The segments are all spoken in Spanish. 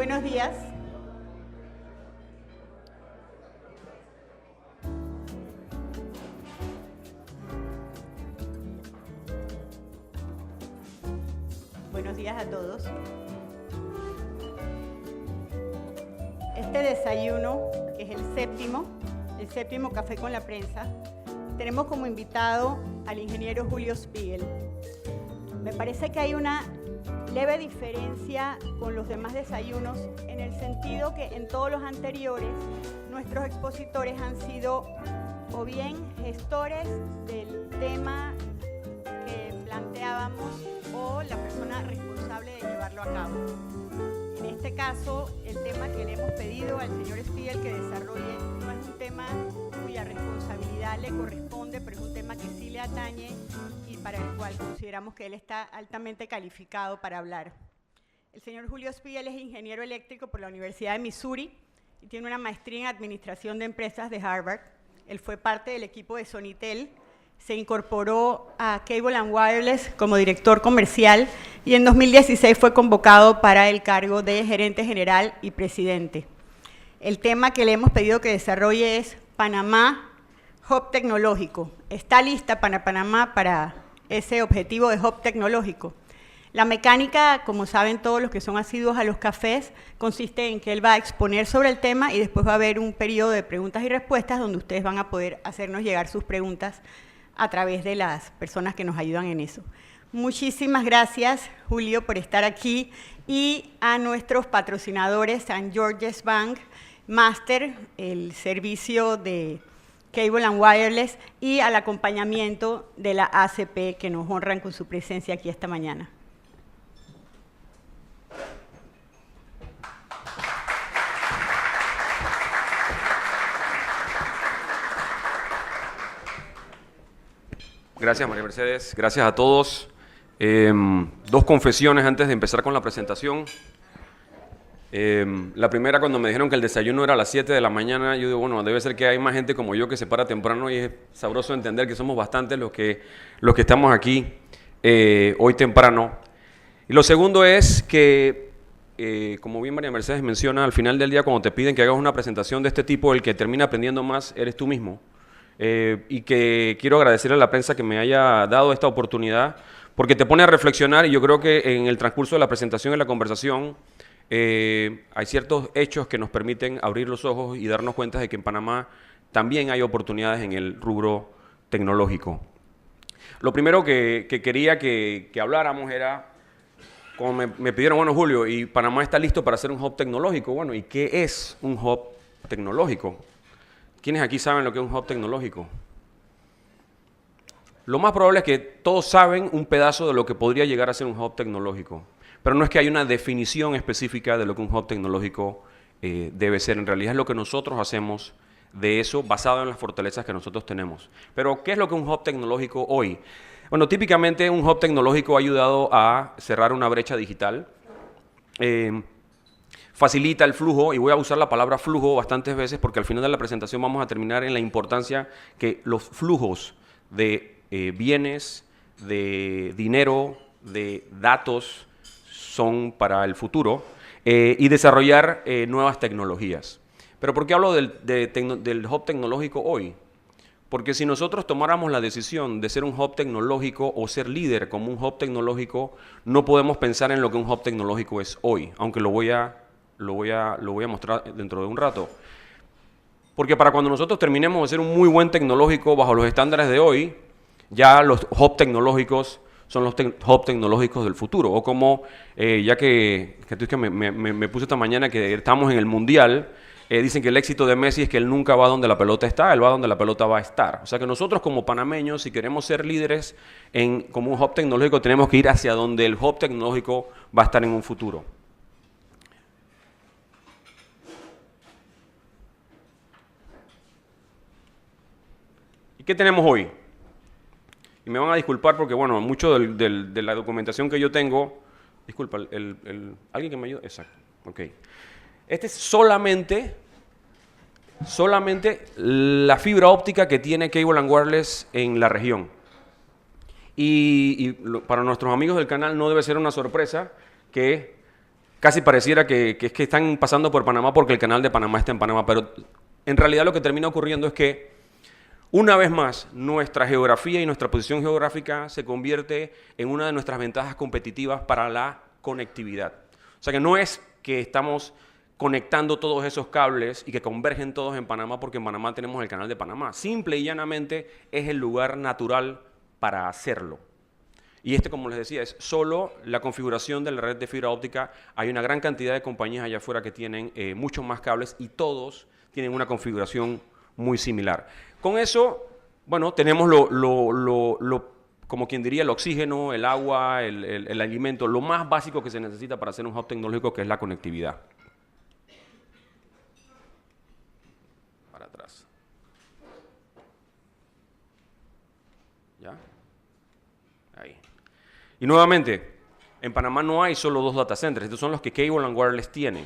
Buenos días. Buenos días a todos. Este desayuno, que es el séptimo café con la prensa, tenemos como invitado al ingeniero Julio Spiegel. Me parece que hay una leve diferencia con los demás desayunos en el sentido que en todos los anteriores nuestros expositores han sido o bien gestores del tema que planteábamos o la persona responsable de llevarlo a cabo. En este caso, el tema que le hemos pedido al señor Spiegel que desarrolle no es un tema cuya responsabilidad le corresponde, pero es un tema que sí le atañe y para el cual consideramos que él está altamente calificado para hablar. El señor Julio Spiegel es ingeniero eléctrico por la Universidad de Missouri y tiene una maestría en Administración de Empresas de Harvard. Él fue parte del equipo de Sonitel, se incorporó a Cable & Wireless como director comercial y en 2016 fue convocado para el cargo de gerente general y presidente. El tema que le hemos pedido que desarrolle es Panamá, Hub Tecnológico. ¿Está lista para Panamá para ese objetivo de Hub Tecnológico? La mecánica, como saben todos los que son asiduos a los cafés, consiste en que él va a exponer sobre el tema y después va a haber un periodo de preguntas y respuestas donde ustedes van a poder hacernos llegar sus preguntas a través de las personas que nos ayudan en eso. Muchísimas gracias, Julio, por estar aquí y a nuestros patrocinadores, St. George's Bank, Master, el servicio de Cable & Wireless y al acompañamiento de la ACP que nos honran con su presencia aquí esta mañana. Gracias, María Mercedes. Gracias a todos. Dos confesiones antes de empezar con la presentación. La primera, cuando me dijeron que el desayuno era a las 7 de la mañana, yo digo, bueno, debe ser que hay más gente como yo que se para temprano y es sabroso entender que somos bastantes los que estamos aquí hoy temprano. Y lo segundo es que, como bien María Mercedes menciona, al final del día cuando te piden que hagas una presentación de este tipo, el que termina aprendiendo más eres tú mismo. Y que quiero agradecerle a la prensa que me haya dado esta oportunidad, porque te pone a reflexionar y yo creo que en el transcurso de la presentación y la conversación hay ciertos hechos que nos permiten abrir los ojos y darnos cuenta de que en Panamá también hay oportunidades en el rubro tecnológico. Lo primero que quería que habláramos era, como me pidieron, bueno, Julio, ¿y Panamá está listo para hacer un hub tecnológico? Bueno, ¿y qué es un hub tecnológico? ¿Quiénes aquí saben lo que es un hub tecnológico? Lo más probable es que todos saben un pedazo de lo que podría llegar a ser un hub tecnológico, pero no es que haya una definición específica de lo que un hub tecnológico debe ser. En realidad es lo que nosotros hacemos de eso basado en las fortalezas que nosotros tenemos. Pero, ¿qué es lo que es un hub tecnológico hoy? Bueno, típicamente un hub tecnológico ha ayudado a cerrar una brecha digital. Facilita el flujo, y voy a usar la palabra flujo bastantes veces porque al final de la presentación vamos a terminar en la importancia que los flujos de bienes, de dinero, de datos son para el futuro y desarrollar nuevas tecnologías. Pero ¿por qué hablo del hub tecnológico hoy? Porque si nosotros tomáramos la decisión de ser un hub tecnológico o ser líder como un hub tecnológico, no podemos pensar en lo que un hub tecnológico es hoy, aunque lo voy a mostrar dentro de un rato. Porque para cuando nosotros terminemos de ser un muy buen tecnológico bajo los estándares de hoy, ya los hub tecnológicos son los hub tecnológicos del futuro. O como, ya que me puse esta mañana que estamos en el Mundial, dicen que el éxito de Messi es que él nunca va donde la pelota está, él va donde la pelota va a estar. O sea que nosotros como panameños, si queremos ser líderes como un hub tecnológico, tenemos que ir hacia donde el hub tecnológico va a estar en un futuro. ¿Qué tenemos hoy? Y me van a disculpar porque, bueno, mucho de la documentación que yo tengo... Disculpa, ¿alguien que me ayude? Exacto, ok. Este es solamente la fibra óptica que tiene Cable & Wireless en la región. Para nuestros amigos del canal no debe ser una sorpresa que casi pareciera que es que están pasando por Panamá porque el canal de Panamá está en Panamá, pero en realidad lo que termina ocurriendo es que una vez más nuestra geografía y nuestra posición geográfica se convierte en una de nuestras ventajas competitivas para la conectividad. O sea que no es que estamos conectando todos esos cables y que convergen todos en Panamá porque en Panamá tenemos el canal de Panamá. Simple y llanamente es el lugar natural para hacerlo. Y como les decía, es solo la configuración de la red de fibra óptica. Hay una gran cantidad de compañías allá afuera que tienen muchos más cables y todos tienen una configuración muy similar. Con eso, bueno, tenemos como quien diría, el oxígeno, el agua, el alimento, lo más básico que se necesita para hacer un hub tecnológico, que es la conectividad. Para atrás. ¿Ya? Ahí. Y nuevamente, en Panamá no hay solo 2 data centers, estos son los que Cable & Wireless tiene.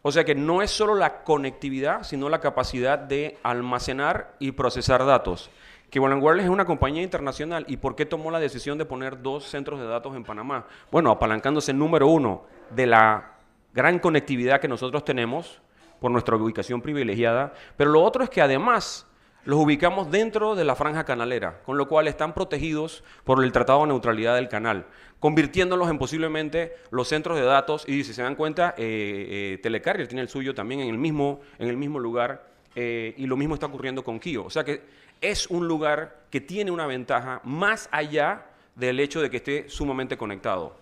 O sea que no es solo la conectividad, sino la capacidad de almacenar y procesar datos. Cable & Wireless es una compañía internacional. ¿Y por qué tomó la decisión de poner 2 centros de datos en Panamá? Bueno, apalancándose, número 1, de la gran conectividad que nosotros tenemos por nuestra ubicación privilegiada, pero lo otro es que además los ubicamos dentro de la franja canalera, con lo cual están protegidos por el Tratado de Neutralidad del Canal, convirtiéndolos en posiblemente los centros de datos. Y si se dan cuenta, Telecarrier tiene el suyo también en el mismo lugar, y lo mismo está ocurriendo con Kio. O sea que es un lugar que tiene una ventaja más allá del hecho de que esté sumamente conectado.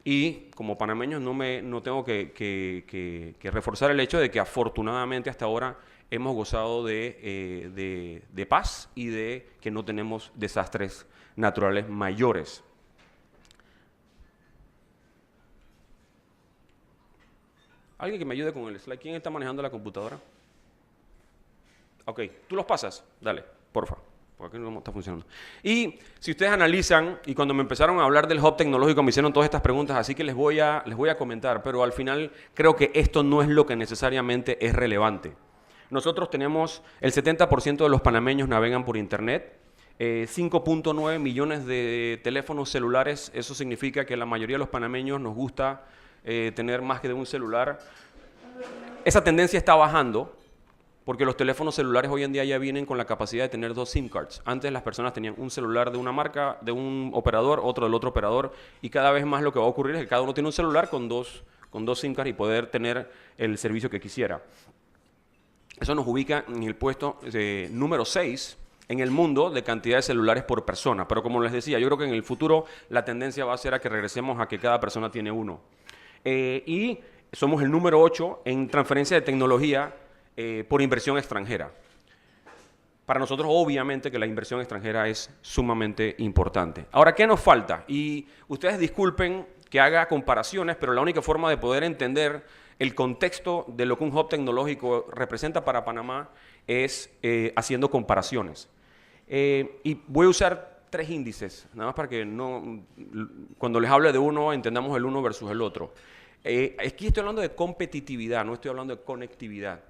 Y como panameños no tengo que reforzar el hecho de que afortunadamente hasta ahora hemos gozado de paz y de que no tenemos desastres naturales mayores. ¿Alguien que me ayude con el slide? ¿Quién está manejando la computadora? Ok, ¿tú los pasas? Dale, porfa, porque aquí no está funcionando. Y si ustedes analizan, y cuando me empezaron a hablar del hub tecnológico me hicieron todas estas preguntas, así que les voy a comentar, pero al final creo que esto no es lo que necesariamente es relevante. Nosotros tenemos el 70% de los panameños navegan por internet, 5.9 millones de teléfonos celulares. Eso significa que la mayoría de los panameños nos gusta tener más que de un celular. Esa tendencia está bajando porque los teléfonos celulares hoy en día ya vienen con la capacidad de tener 2 SIM cards. Antes las personas tenían un celular de una marca, de un operador, otro del otro operador, y cada vez más lo que va a ocurrir es que cada uno tiene un celular con dos SIM cards y poder tener el servicio que quisiera. Eso nos ubica en el puesto número 6 en el mundo de cantidad de celulares por persona. Pero como les decía, yo creo que en el futuro la tendencia va a ser a que regresemos a que cada persona tiene uno. Y somos el número 8 en transferencia de tecnología por inversión extranjera. Para nosotros, obviamente, que la inversión extranjera es sumamente importante. Ahora, ¿qué nos falta? Y ustedes disculpen que haga comparaciones, pero la única forma de poder entender el contexto de lo que un hub tecnológico representa para Panamá es haciendo comparaciones. Y voy a usar 3 índices, nada más para que cuando les hable de uno entendamos el uno versus el otro. Aquí estoy hablando de competitividad, no estoy hablando de conectividad.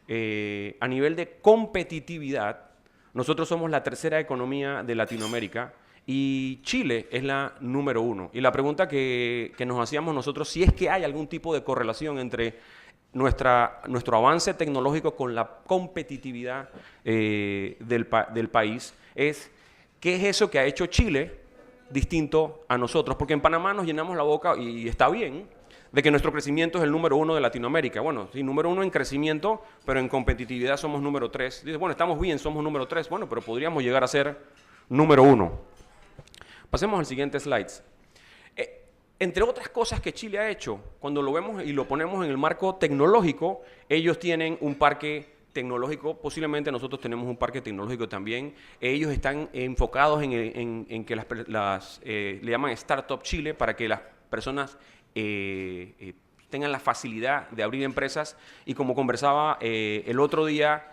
A nivel de competitividad, nosotros somos la 3ª economía de Latinoamérica y Chile es la número 1. Y la pregunta que nos hacíamos nosotros, si es que hay algún tipo de correlación entre nuestro avance tecnológico con la competitividad del país, es ¿qué es eso que ha hecho Chile distinto a nosotros? Porque en Panamá nos llenamos la boca, y está bien, de que nuestro crecimiento es el número 1 de Latinoamérica. Bueno, sí, número 1 en crecimiento, pero en competitividad somos número 3. Dices, bueno, estamos bien, somos número 3. Bueno, pero podríamos llegar a ser número 1. Pasemos al siguiente slide. Entre otras cosas que Chile ha hecho, cuando lo vemos y lo ponemos en el marco tecnológico, ellos tienen un parque tecnológico, posiblemente nosotros tenemos un parque tecnológico también. Ellos están enfocados en que le llaman Startup Chile, para que las personas tengan la facilidad de abrir empresas. Y como conversaba el otro día,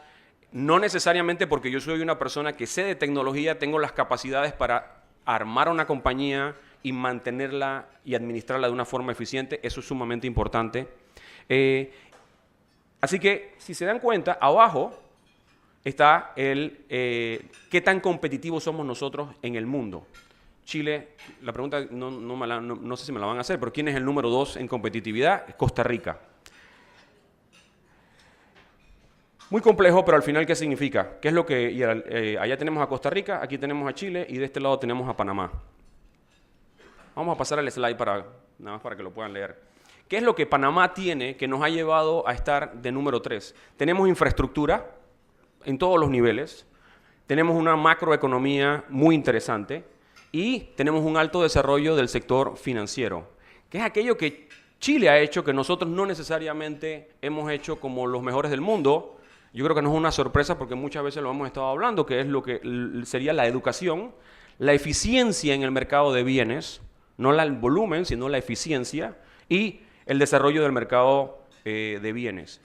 no necesariamente porque yo soy una persona que sé de tecnología, tengo las capacidades para armar una compañía y mantenerla y administrarla de una forma eficiente. Eso es sumamente importante. Así que, si se dan cuenta, abajo está qué tan competitivos somos nosotros en el mundo. Chile, la pregunta no sé si me la van a hacer, pero ¿quién es el número 2 en competitividad? Costa Rica. Muy complejo, pero al final, ¿qué significa? ¿Qué es lo que allá tenemos a Costa Rica, aquí tenemos a Chile y de este lado tenemos a Panamá? Vamos a pasar al slide nada más para que lo puedan leer. ¿Qué es lo que Panamá tiene que nos ha llevado a estar de número 3? Tenemos infraestructura en todos los niveles, tenemos una macroeconomía muy interesante y tenemos un alto desarrollo del sector financiero, que es aquello que Chile ha hecho que nosotros no necesariamente hemos hecho como los mejores del mundo. Yo creo que no es una sorpresa porque muchas veces lo hemos estado hablando, que es lo que sería la educación, la eficiencia en el mercado de bienes, no el volumen, sino la eficiencia, y el desarrollo del mercado de bienes.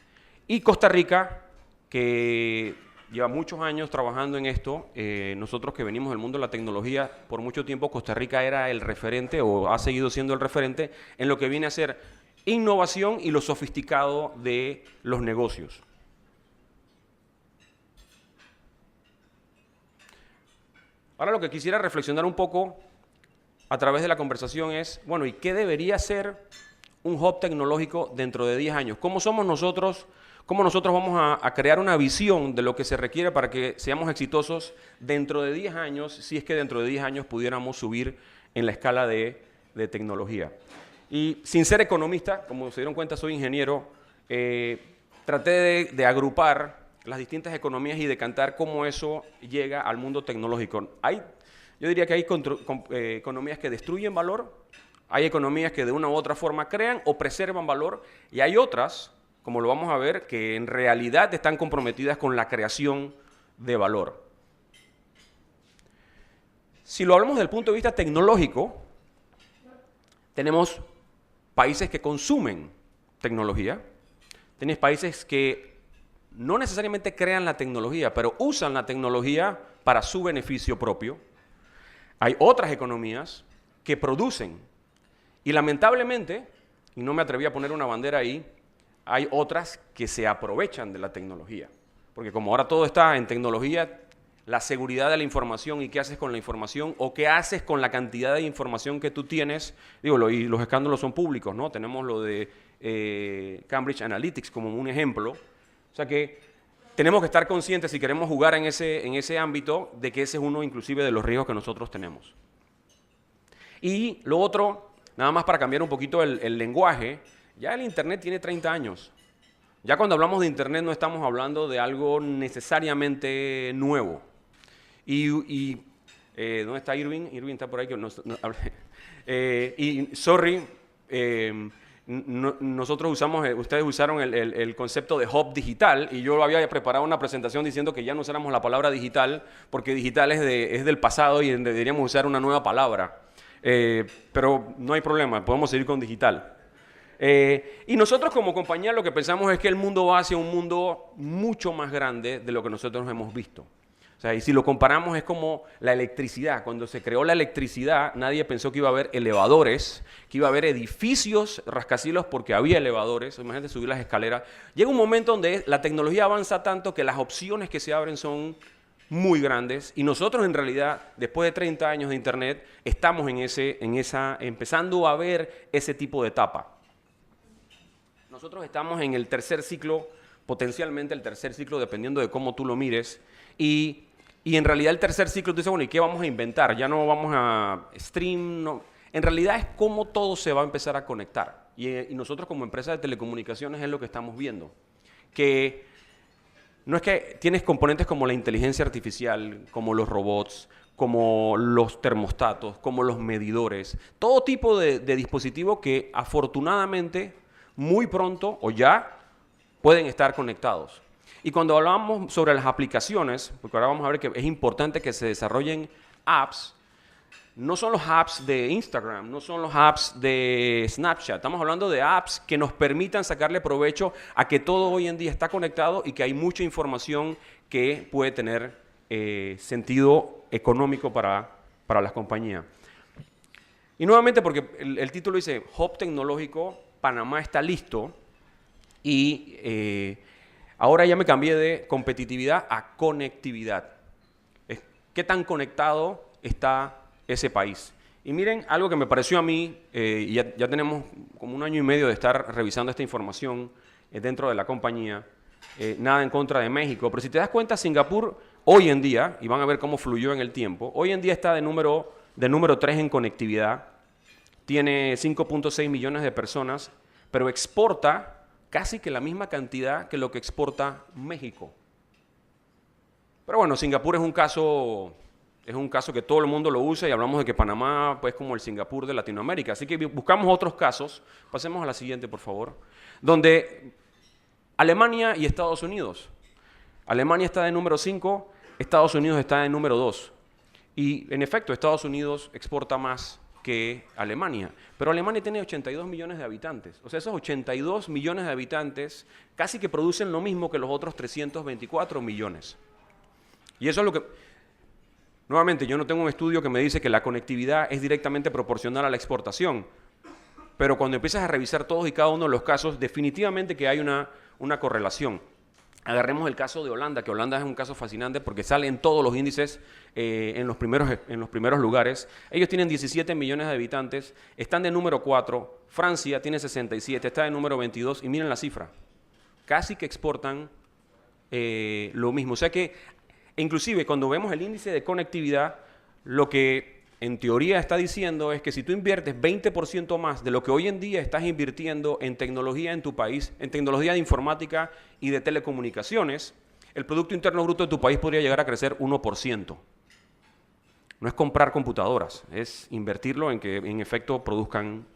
Y Costa Rica, que lleva muchos años trabajando en esto, nosotros que venimos del mundo de la tecnología, por mucho tiempo Costa Rica era el referente, o ha seguido siendo el referente, en lo que viene a ser innovación y lo sofisticado de los negocios. Ahora lo que quisiera reflexionar un poco a través de la conversación es, bueno, ¿y qué debería ser un hub tecnológico dentro de 10 años? ¿Cómo somos nosotros? ¿Cómo nosotros vamos a crear una visión de lo que se requiere para que seamos exitosos dentro de 10 años, si es que dentro de 10 años pudiéramos subir en la escala de tecnología? Y sin ser economista, como se dieron cuenta, soy ingeniero, traté de agrupar las distintas economías y decantar cómo eso llega al mundo tecnológico. Yo diría que hay economías que destruyen valor, hay economías que de una u otra forma crean o preservan valor, y hay otras, como lo vamos a ver, que en realidad están comprometidas con la creación de valor. Si lo hablamos desde el punto de vista tecnológico, tenemos países que consumen tecnología, tenés países que no necesariamente crean la tecnología, pero usan la tecnología para su beneficio propio. Hay otras economías que producen y lamentablemente, y no me atreví a poner una bandera ahí, hay otras que se aprovechan de la tecnología. Porque como ahora todo está en tecnología, la seguridad de la información y qué haces con la información o qué haces con la cantidad de información que tú tienes, y los escándalos son públicos, ¿no? Tenemos lo de Cambridge Analytica como un ejemplo. O sea que tenemos que estar conscientes, si queremos jugar en ese ámbito, de que ese es uno inclusive de los riesgos que nosotros tenemos. Y lo otro, nada más para cambiar un poquito el lenguaje, ya el Internet tiene 30 años. Ya cuando hablamos de Internet no estamos hablando de algo necesariamente nuevo. ¿Dónde está Irving? Irving está por ahí. Nosotros usamos, ustedes usaron el concepto de hub digital y yo había preparado una presentación diciendo que ya no usáramos la palabra digital porque digital es del pasado y deberíamos usar una nueva palabra. Pero no hay problema, podemos seguir con digital. Y nosotros como compañía lo que pensamos es que el mundo va hacia un mundo mucho más grande de lo que nosotros hemos visto. O sea, y si lo comparamos es como la electricidad. Cuando se creó la electricidad, nadie pensó que iba a haber elevadores, que iba a haber edificios rascacielos porque había elevadores. Imagínate subir las escaleras. Llega un momento donde la tecnología avanza tanto que las opciones que se abren son muy grandes y nosotros en realidad, después de 30 años de Internet, estamos empezando a ver ese tipo de etapa. Nosotros estamos en el tercer ciclo, potencialmente el tercer ciclo, dependiendo de cómo tú lo mires, y en realidad el tercer ciclo, tú dices, bueno, ¿y qué vamos a inventar? Ya no vamos a stream, no. En realidad es cómo todo se va a empezar a conectar. Y nosotros como empresa de telecomunicaciones es lo que estamos viendo. Que no es que tienes componentes como la inteligencia artificial, como los robots, como los termostatos, como los medidores, todo tipo de dispositivos que afortunadamente muy pronto o ya pueden estar conectados. Y cuando hablamos sobre las aplicaciones, porque ahora vamos a ver que es importante que se desarrollen apps, no son los apps de Instagram, no son los apps de Snapchat, estamos hablando de apps que nos permitan sacarle provecho a que todo hoy en día está conectado y que hay mucha información que puede tener sentido económico para las compañías. Y nuevamente porque el título dice Hub Tecnológico, Panamá está listo y ahora ya me cambié de competitividad a conectividad. ¿Qué tan conectado está ese país. Y miren, algo que me pareció a mí, y ya tenemos como 1 año y medio de estar revisando esta información dentro de la compañía, nada en contra de México, pero si te das cuenta, Singapur hoy en día, y van a ver cómo fluyó en el tiempo, hoy en día está de número 3 en conectividad, tiene 5.6 millones de personas, pero exporta casi que la misma cantidad que lo que exporta México. Pero bueno, Singapur es un caso que todo el mundo lo usa y hablamos de que Panamá pues como el Singapur de Latinoamérica. Así que buscamos otros casos. Pasemos a la siguiente, por favor. Donde Alemania y Estados Unidos. Alemania está de número 5, Estados Unidos está de número 2. Y en efecto, Estados Unidos exporta más que Alemania. Pero Alemania tiene 82 millones de habitantes. O sea, esos 82 millones de habitantes casi que producen lo mismo que los otros 324 millones. Y eso es lo que... Nuevamente, yo no tengo un estudio que me dice que la conectividad es directamente proporcional a la exportación. Pero cuando empiezas a revisar todos y cada uno de los casos, definitivamente que hay una correlación. Agarremos el caso de Holanda, que Holanda es un caso fascinante porque sale en todos los índices en los primeros lugares. Ellos tienen 17 millones de habitantes, están de número 4, Francia tiene 67, está de número 22 y miren la cifra. Casi que exportan lo mismo. O sea que, inclusive cuando vemos el índice de conectividad, lo que en teoría está diciendo es que si tú inviertes 20% más de lo que hoy en día estás invirtiendo en tecnología en tu país, en tecnología de informática y de telecomunicaciones, el Producto Interno Bruto de tu país podría llegar a crecer 1%. No es comprar computadoras, es invertirlo en que en efecto produzcan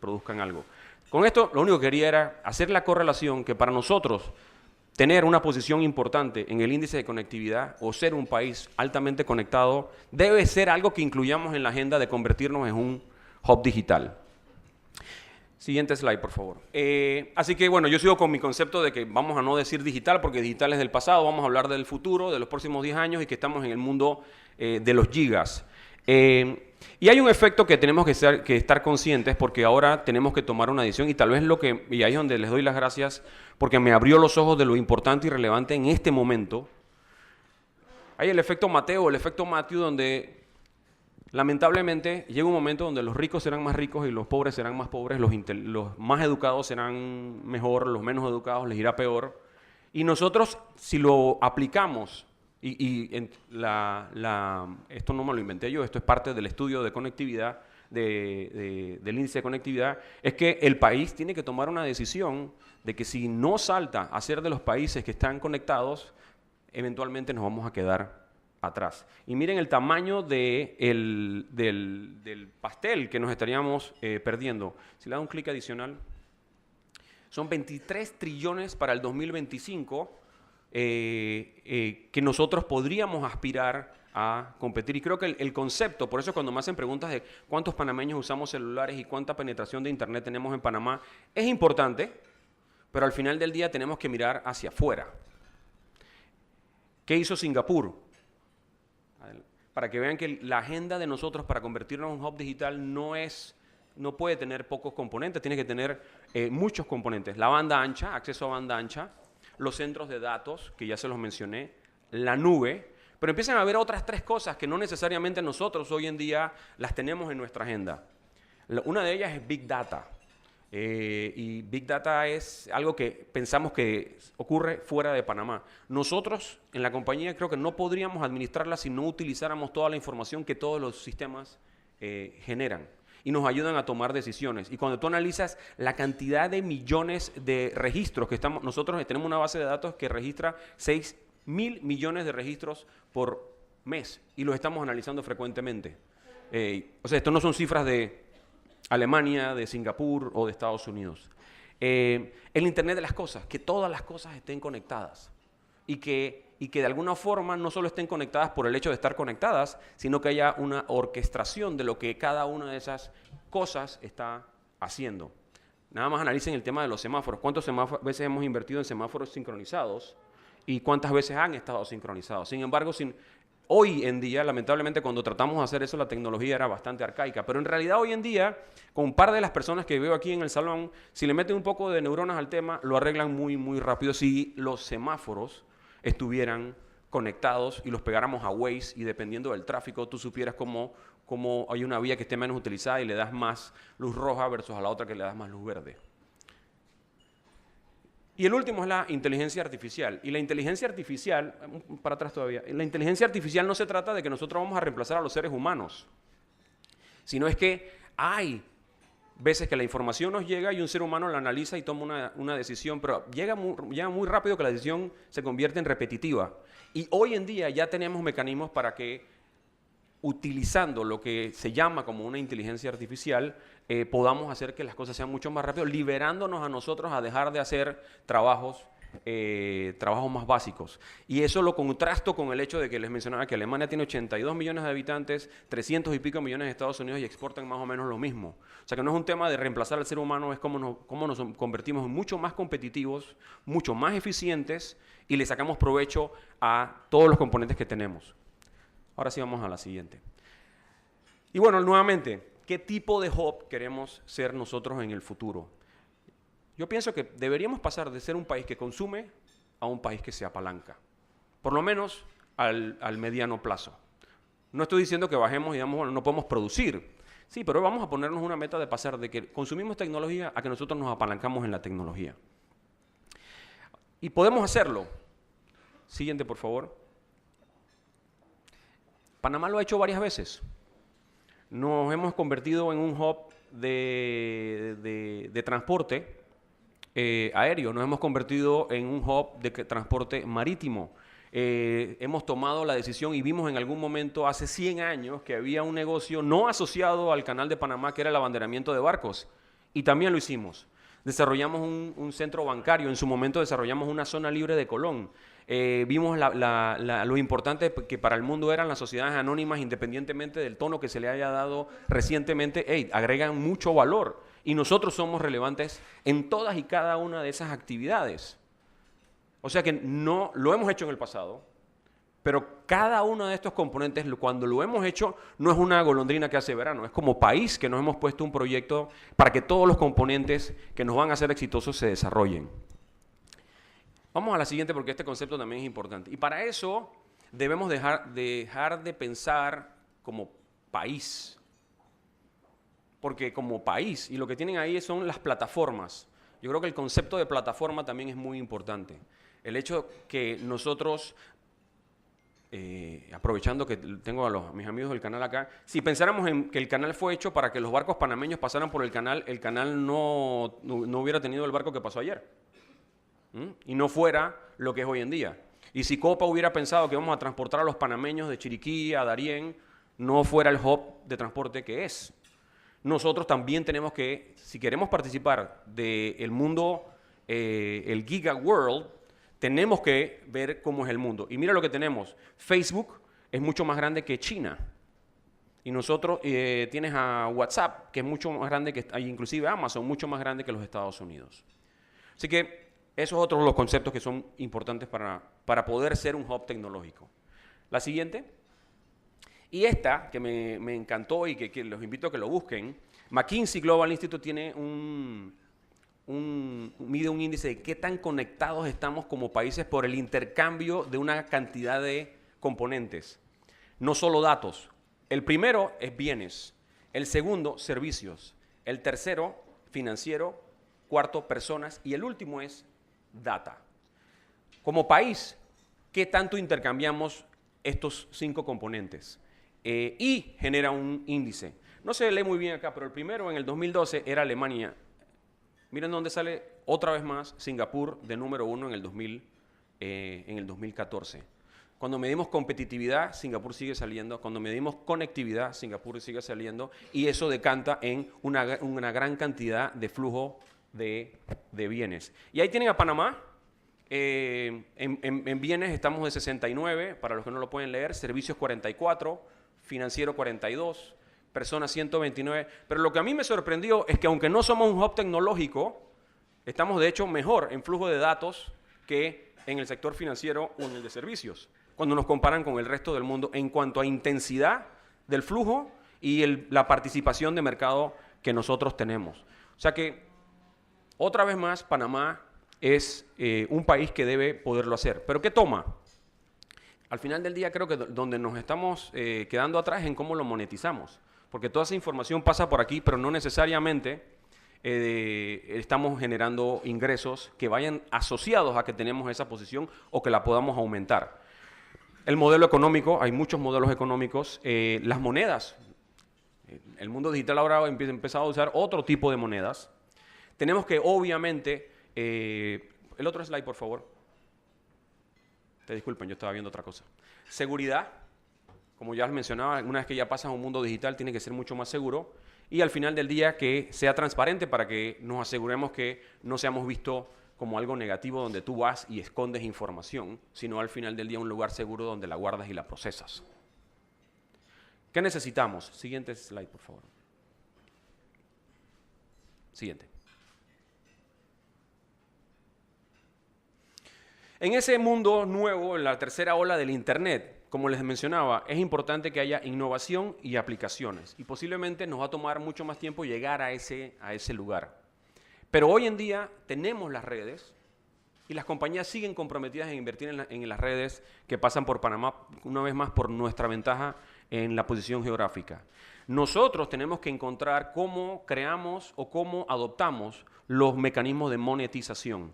algo. Con esto lo único que quería era hacer la correlación que para nosotros tener una posición importante en el índice de conectividad o ser un país altamente conectado debe ser algo que incluyamos en la agenda de convertirnos en un hub digital. Siguiente slide, por favor. Así que, bueno, yo sigo con mi concepto de que vamos a no decir digital porque digital es del pasado, vamos a hablar del futuro, de los próximos 10 años y que estamos en el mundo de los gigas. Y hay un efecto que tenemos que estar conscientes porque ahora tenemos que tomar una decisión y tal vez y ahí es donde les doy las gracias porque me abrió los ojos de lo importante y relevante en este momento. Hay el efecto Mateo, el efecto Matthew, donde lamentablemente llega un momento donde los ricos serán más ricos y los pobres serán más pobres, los más educados serán mejor, los menos educados les irá peor. Y nosotros, si lo aplicamos, esto no me lo inventé yo, esto es parte del estudio de conectividad, del índice de conectividad, es que el país tiene que tomar una decisión de que si no salta a ser de los países que están conectados, eventualmente nos vamos a quedar atrás. Y miren el tamaño del pastel que nos estaríamos perdiendo. Si le da un clic adicional, son 23 trillones para el 2025 que nosotros podríamos aspirar a competir. Y creo que el concepto, por eso cuando me hacen preguntas de cuántos panameños usamos celulares y cuánta penetración de internet tenemos en Panamá, es importante, pero al final del día tenemos que mirar hacia afuera. ¿Qué hizo Singapur? Para que vean que la agenda de nosotros para convertirnos en un hub digital no puede tener pocos componentes, tiene que tener muchos componentes. La banda ancha, acceso a banda ancha, los centros de datos, que ya se los mencioné, la nube, pero empiezan a haber otras 3 cosas que no necesariamente nosotros hoy en día las tenemos en nuestra agenda. Una de ellas es Big Data. Y Big Data es algo que pensamos que ocurre fuera de Panamá. Nosotros en la compañía creo que no podríamos administrarla si no utilizáramos toda la información que todos los sistemas generan y nos ayudan a tomar decisiones. Y cuando tú analizas la cantidad de millones de registros que nosotros tenemos una base de datos que registra 6.000 millones de registros por mes y los estamos analizando frecuentemente. O sea, esto no son cifras de Alemania, de Singapur o de Estados Unidos. El Internet de las cosas, que todas las cosas estén conectadas y que de alguna forma no solo estén conectadas por el hecho de estar conectadas, sino que haya una orquestación de lo que cada una de esas cosas está haciendo. Nada más analicen el tema de los semáforos. ¿Cuántas veces hemos invertido en semáforos sincronizados y cuántas veces han estado sincronizados? Sin embargo, hoy en día, lamentablemente, cuando tratamos de hacer eso, la tecnología era bastante arcaica. Pero en realidad, hoy en día, con un par de las personas que veo aquí en el salón, si le meten un poco de neuronas al tema, lo arreglan muy, muy rápido. Si los semáforos estuvieran conectados y los pegáramos a Waze y dependiendo del tráfico, tú supieras cómo cómo hay una vía que esté menos utilizada y le das más luz roja versus a la otra que le das más luz verde. Y el último es la inteligencia artificial. Y la inteligencia artificial, para atrás todavía, la inteligencia artificial no se trata de que nosotros vamos a reemplazar a los seres humanos, sino es que hay veces que la información nos llega y un ser humano la analiza y toma una decisión, pero llega muy rápido que la decisión se convierte en repetitiva. Y hoy en día ya tenemos mecanismos para que, utilizando lo que se llama como una inteligencia artificial, podamos hacer que las cosas sean mucho más rápido, liberándonos a nosotros a dejar de hacer trabajos más básicos. Y eso lo contrasto con el hecho de que les mencionaba que Alemania tiene 82 millones de habitantes, 300 y pico millones de Estados Unidos y exportan más o menos lo mismo. O sea que no es un tema de reemplazar al ser humano, es cómo nos convertimos en mucho más competitivos, mucho más eficientes y le sacamos provecho a todos los componentes que tenemos. Ahora sí vamos a la siguiente. Y bueno, nuevamente, ¿qué tipo de hub queremos ser nosotros en el futuro? Yo pienso que deberíamos pasar de ser un país que consume a un país que se apalanca, por lo menos al mediano plazo. No estoy diciendo que bajemos y digamos, bueno, no podemos producir. Sí, pero vamos a ponernos una meta de pasar de que consumimos tecnología a que nosotros nos apalancamos en la tecnología. Y podemos hacerlo. Siguiente, por favor. Panamá lo ha hecho varias veces. Nos hemos convertido en un hub de transporte aéreo, nos hemos convertido en un hub de transporte marítimo. Hemos tomado la decisión y vimos en algún momento, hace 100 años, que había un negocio no asociado al Canal de Panamá, que era el abanderamiento de barcos, y también lo hicimos. Desarrollamos un centro bancario, en su momento desarrollamos una zona libre de Colón. Vimos lo importante que para el mundo eran las sociedades anónimas, independientemente del tono que se le haya dado recientemente, agregan mucho valor y nosotros somos relevantes en todas y cada una de esas actividades. O sea que no lo hemos hecho en el pasado, pero cada uno de estos componentes, cuando lo hemos hecho, no es una golondrina que hace verano, es como país que nos hemos puesto un proyecto para que todos los componentes que nos van a hacer exitosos se desarrollen. Vamos a la siguiente porque este concepto también es importante. Y para eso debemos dejar de pensar como país. Porque como país, y lo que tienen ahí son las plataformas. Yo creo que el concepto de plataforma también es muy importante. El hecho que nosotros, aprovechando que tengo a mis amigos del canal acá, si pensáramos en que el canal fue hecho para que los barcos panameños pasaran por el canal no hubiera tenido el barco que pasó ayer. Y no fuera lo que es hoy en día. Y si Copa hubiera pensado que vamos a transportar a los panameños de Chiriquí a Darién, no fuera el hub de transporte que es. Nosotros también tenemos que, si queremos participar del mundo, el Giga World, tenemos que ver cómo es el mundo. Y mira lo que tenemos. Facebook es mucho más grande que China. Y nosotros tienes a WhatsApp, que es mucho más grande que, inclusive Amazon, mucho más grande que los Estados Unidos. Así que esos son otros los conceptos que son importantes para poder ser un hub tecnológico. La siguiente. Y esta, que me encantó y que los invito a que lo busquen, McKinsey Global Institute tiene mide un índice de qué tan conectados estamos como países por el intercambio de una cantidad de componentes. No solo datos. El primero es bienes. El segundo, servicios. El tercero, financiero. Cuarto, personas. Y el último es data. Como país, ¿qué tanto intercambiamos estos 5 componentes? Y genera un índice. No se lee muy bien acá, pero el primero en el 2012 era Alemania. Miren dónde sale otra vez más Singapur de número 1 en el 2014. Cuando medimos competitividad, Singapur sigue saliendo. Cuando medimos conectividad, Singapur sigue saliendo. Y eso decanta en una gran cantidad de flujo de bienes. Y ahí tienen a Panamá. En bienes estamos de 69, para los que no lo pueden leer, servicios 44, financiero 42, personas 129. Pero lo que a mí me sorprendió es que aunque no somos un hub tecnológico, estamos de hecho mejor en flujo de datos que en el sector financiero o en el de servicios, cuando nos comparan con el resto del mundo en cuanto a intensidad del flujo y la participación de mercado que nosotros tenemos. O sea que otra vez más, Panamá es un país que debe poderlo hacer. ¿Pero qué toma? al final del día creo que donde nos estamos quedando atrás es en cómo lo monetizamos, porque toda esa información pasa por aquí, pero no necesariamente estamos generando ingresos que vayan asociados a que tenemos esa posición o que la podamos aumentar. El modelo económico, hay muchos modelos económicos, las monedas. El mundo digital ahora ha empezado a usar otro tipo de monedas. Tenemos que, obviamente, el otro slide, por favor. Te disculpen, yo estaba viendo otra cosa. Seguridad, como ya les mencionaba, una vez que ya pasas a un mundo digital, tiene que ser mucho más seguro. Y al final del día, que sea transparente para que nos aseguremos que no seamos vistos como algo negativo donde tú vas y escondes información, sino al final del día un lugar seguro donde la guardas y la procesas. ¿Qué necesitamos? Siguiente slide, por favor. Siguiente. En ese mundo nuevo, en la tercera ola del Internet, como les mencionaba, es importante que haya innovación y aplicaciones. Y posiblemente nos va a tomar mucho más tiempo llegar a ese lugar. Pero hoy en día tenemos las redes y las compañías siguen comprometidas en invertir en las redes que pasan por Panamá, una vez más por nuestra ventaja en la posición geográfica. Nosotros tenemos que encontrar cómo creamos o cómo adoptamos los mecanismos de monetización.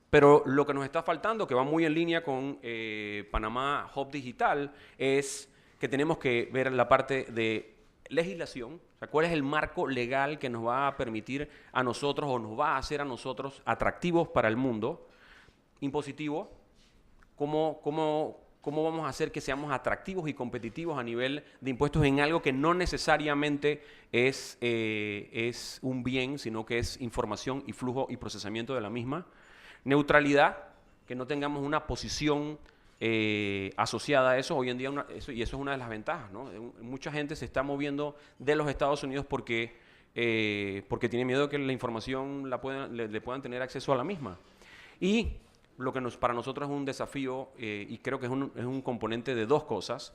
Pero lo que nos está faltando, que va muy en línea con Panamá Hub Digital, es que tenemos que ver la parte de legislación, o sea, cuál es el marco legal que nos va a permitir a nosotros o nos va a hacer a nosotros atractivos para el mundo, impositivo, cómo vamos a hacer que seamos atractivos y competitivos a nivel de impuestos en algo que no necesariamente es un bien, sino que es información y flujo y procesamiento de la misma. Neutralidad, que no tengamos una posición asociada a eso. Hoy en día, eso es una de las ventajas, ¿no? Mucha gente se está moviendo de los Estados Unidos porque tiene miedo de que la información le puedan tener acceso a la misma. Y lo que para nosotros es un desafío, y creo que es un componente de dos cosas.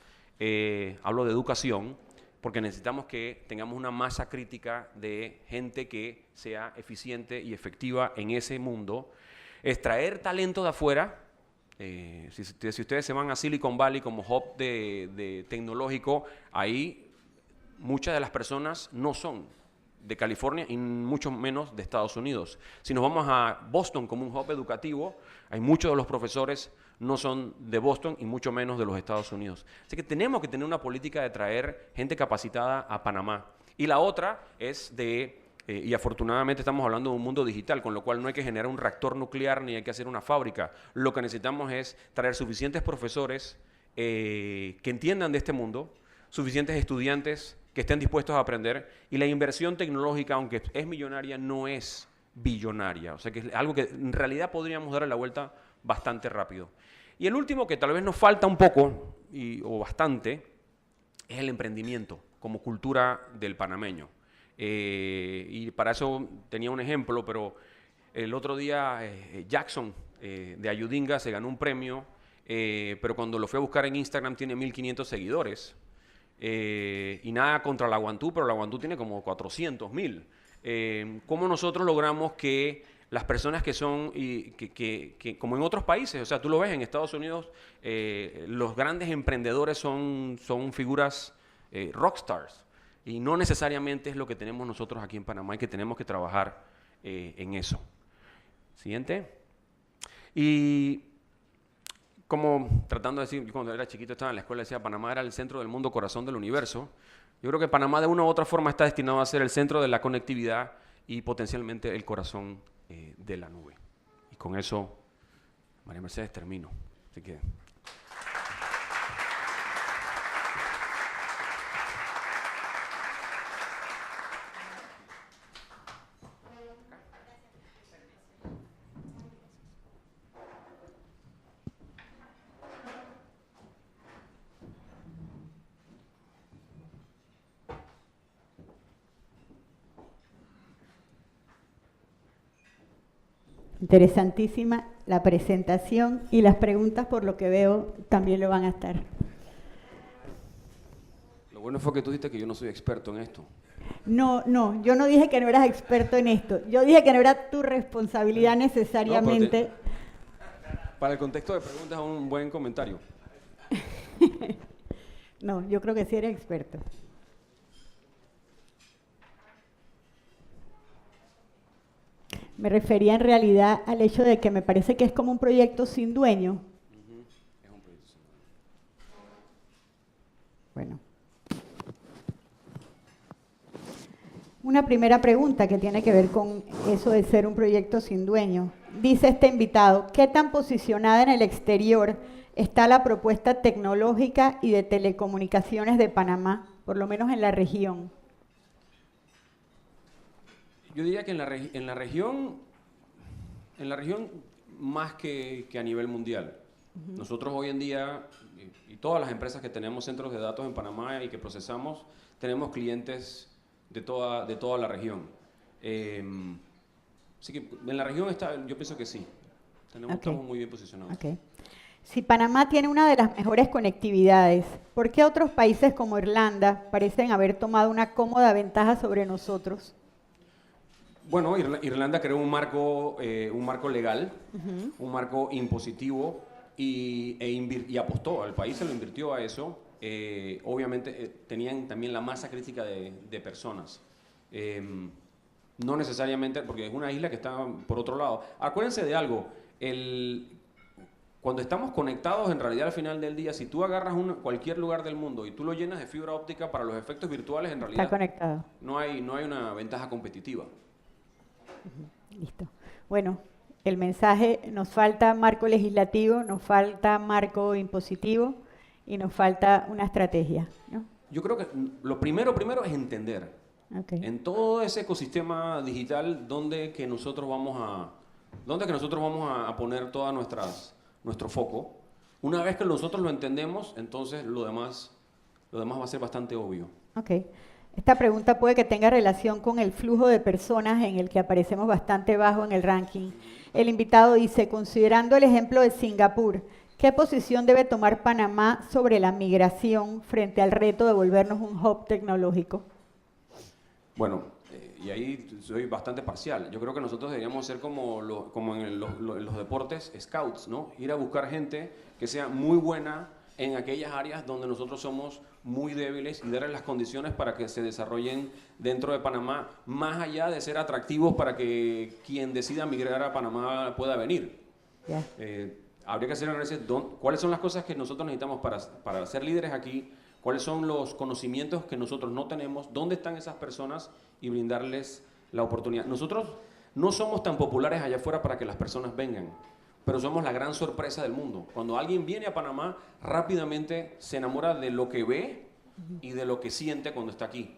Hablo de educación, porque necesitamos que tengamos una masa crítica de gente que sea eficiente y efectiva en ese mundo. Extraer talento de afuera. Si ustedes se van a Silicon Valley como hub de tecnológico, ahí muchas de las personas no son de California y mucho menos de Estados Unidos. Si nos vamos a Boston como un hub educativo, hay muchos de los profesores no son de Boston y mucho menos de los Estados Unidos. Así que tenemos que tener una política de traer gente capacitada a Panamá. Y la otra es y afortunadamente estamos hablando de un mundo digital, con lo cual no hay que generar un reactor nuclear ni hay que hacer una fábrica. Lo que necesitamos es traer suficientes profesores que entiendan de este mundo, suficientes estudiantes que estén dispuestos a aprender, y la inversión tecnológica, aunque es millonaria, no es billonaria. O sea que es algo que en realidad podríamos darle la vuelta bastante rápido. Y el último, que tal vez nos falta un poco o bastante, es el emprendimiento como cultura del panameño. Y para eso tenía un ejemplo, pero el otro día Jackson de Ayudinga se ganó un premio, pero cuando lo fui a buscar en Instagram tiene 1.500 seguidores. Y nada contra la Guantú, pero la Guantú tiene como 400.000. ¿Cómo nosotros logramos que las personas que son, que como en otros países, o sea, tú lo ves en Estados Unidos, los grandes emprendedores son figuras rockstars, y no necesariamente es lo que tenemos nosotros aquí en Panamá, y que tenemos que trabajar en eso. Siguiente. Y como tratando de decir, cuando era chiquito estaba en la escuela, decía Panamá era el centro del mundo, corazón del universo. Yo creo que Panamá de una u otra forma está destinado a ser el centro de la conectividad y potencialmente el corazón de la nube. Y con eso, María Mercedes, termino. Así que... Interesantísima la presentación, y las preguntas, por lo que veo, también lo van a estar. Lo bueno fue que tú dijiste que yo no soy experto en esto. No, yo no dije que no eras experto en esto. Yo dije que no era tu responsabilidad necesariamente. Para el contexto de preguntas, un buen comentario. No, yo creo que sí eres experto. Me refería en realidad al hecho de que me parece que es como un proyecto sin dueño. Es un proyecto sin dueño. Bueno. Una primera pregunta que tiene que ver con eso de ser un proyecto sin dueño. Dice este invitado, ¿qué tan posicionada en el exterior está la propuesta tecnológica y de telecomunicaciones de Panamá, por lo menos en la región? Yo diría que en la región más que a nivel mundial. Nosotros hoy en día, y todas las empresas que tenemos centros de datos en Panamá y que procesamos, tenemos clientes de toda la región. Así que en la región yo pienso que sí. Estamos muy bien posicionados. Okay. Si Panamá tiene una de las mejores conectividades, ¿por qué otros países como Irlanda parecen haber tomado una cómoda ventaja sobre nosotros? Bueno, Irlanda creó un marco legal, un marco impositivo y apostó, el país se lo invirtió a eso. Obviamente tenían también la masa crítica de personas. No necesariamente, porque es una isla que está por otro lado. Acuérdense de algo, cuando estamos conectados, en realidad al final del día, si tú agarras cualquier lugar del mundo y tú lo llenas de fibra óptica para los efectos virtuales, en realidad está conectado. No hay una ventaja competitiva. Listo. Bueno, el mensaje, nos falta marco legislativo, nos falta marco impositivo y nos falta una estrategia, ¿no? Yo creo que lo primero es entender en todo ese ecosistema digital dónde que nosotros vamos a poner toda nuestro foco. Una vez que nosotros lo entendemos, entonces lo demás va a ser bastante obvio. Okay. Esta pregunta puede que tenga relación con el flujo de personas en el que aparecemos bastante bajo en el ranking. El invitado dice, considerando el ejemplo de Singapur, ¿qué posición debe tomar Panamá sobre la migración frente al reto de volvernos un hub tecnológico? Bueno, y ahí soy bastante parcial. Yo creo que nosotros deberíamos ser como en los deportes, scouts, ¿no? Ir a buscar gente que sea muy buena en aquellas áreas donde nosotros somos muy débiles y darles las condiciones para que se desarrollen dentro de Panamá, más allá de ser atractivos para que quien decida migrar a Panamá pueda venir. Yeah. Habría que hacer análisis cuáles son las cosas que nosotros necesitamos para ser líderes aquí, cuáles son los conocimientos que nosotros no tenemos, dónde están esas personas y brindarles la oportunidad. Nosotros no somos tan populares allá afuera para que las personas vengan, pero somos la gran sorpresa del mundo. Cuando alguien viene a Panamá, rápidamente se enamora de lo que ve y de lo que siente cuando está aquí.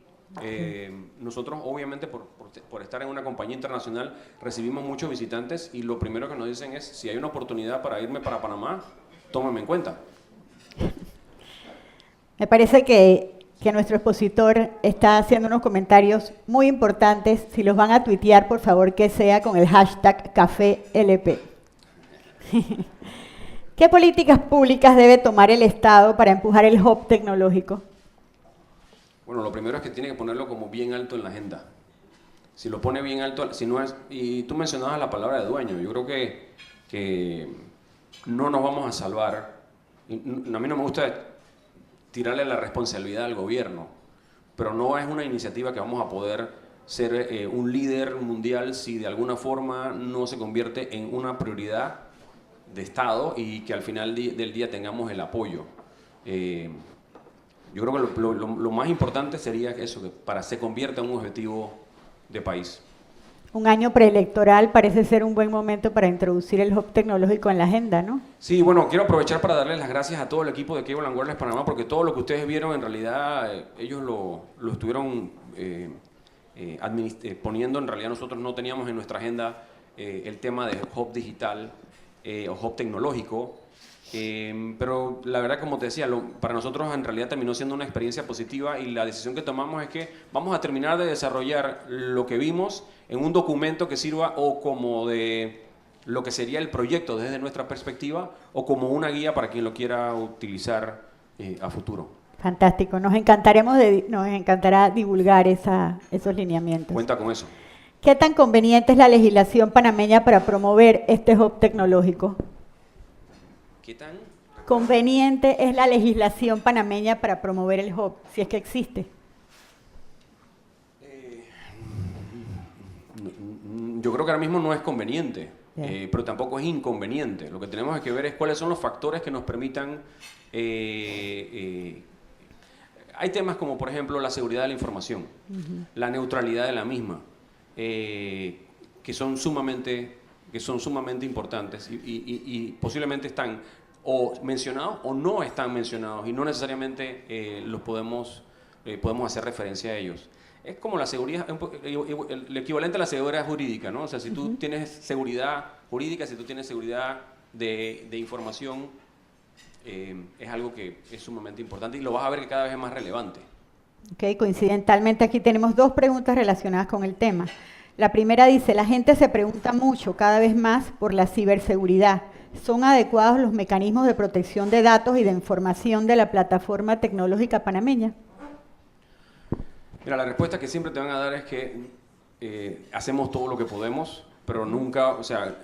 Nosotros, obviamente, por estar en una compañía internacional, recibimos muchos visitantes y lo primero que nos dicen es, si hay una oportunidad para irme para Panamá, tómenme en cuenta. Me parece que nuestro expositor está haciendo unos comentarios muy importantes. Si los van a tuitear, por favor, que sea con el hashtag CaféLP. ¿Qué políticas públicas debe tomar el Estado para empujar el hub tecnológico? Bueno, lo primero es que tiene que ponerlo como bien alto en la agenda. Si lo pone bien alto, si no es, y tú mencionabas la palabra de dueño, yo creo que no nos vamos a salvar. A mí no me gusta tirarle la responsabilidad al gobierno, pero no es una iniciativa que vamos a poder ser un líder mundial si de alguna forma no se convierte en una prioridad de Estado y que al final del día tengamos el apoyo. Yo creo que lo más importante sería eso, que se convierta en un objetivo de país. Un año preelectoral parece ser un buen momento para introducir el hub tecnológico en la agenda, ¿no? Sí, bueno, quiero aprovechar para darles las gracias a todo el equipo de Cable & Wireless Panamá, porque todo lo que ustedes vieron en realidad ellos lo estuvieron poniendo. En realidad nosotros no teníamos en nuestra agenda el tema de hub digital o hub tecnológico, pero la verdad, como te decía, para nosotros en realidad terminó siendo una experiencia positiva y la decisión que tomamos es que vamos a terminar de desarrollar lo que vimos en un documento que sirva o como de lo que sería el proyecto desde nuestra perspectiva o como una guía para quien lo quiera utilizar a futuro. Fantástico, nos encantará divulgar esos lineamientos. Cuenta con eso. ¿Qué tan conveniente es la legislación panameña para promover este hub tecnológico? ¿Qué tan? conveniente es la legislación panameña para promover el hub, si es que existe? Yo creo que ahora mismo no es conveniente, Yeah. pero tampoco es inconveniente. Lo que tenemos que ver es cuáles son los factores que nos permitan... hay temas como, por ejemplo, la seguridad de la información, la neutralidad de la misma, que son sumamente importantes y posiblemente están o mencionados o no están mencionados y no necesariamente los podemos hacer referencia a ellos. Es como la seguridad, el equivalente a la seguridad jurídica, ¿no? O sea, si tú tienes seguridad jurídica, si tú tienes seguridad de información, es algo que es sumamente importante y lo vas a ver que cada vez es más relevante. Okay, coincidentalmente aquí tenemos dos preguntas relacionadas con el tema. La primera dice, la gente se pregunta mucho, cada vez más, por la ciberseguridad. ¿Son adecuados los mecanismos de protección de datos y de información de la plataforma tecnológica panameña? Mira, la respuesta que siempre te van a dar es que hacemos todo lo que podemos, pero nunca, o sea,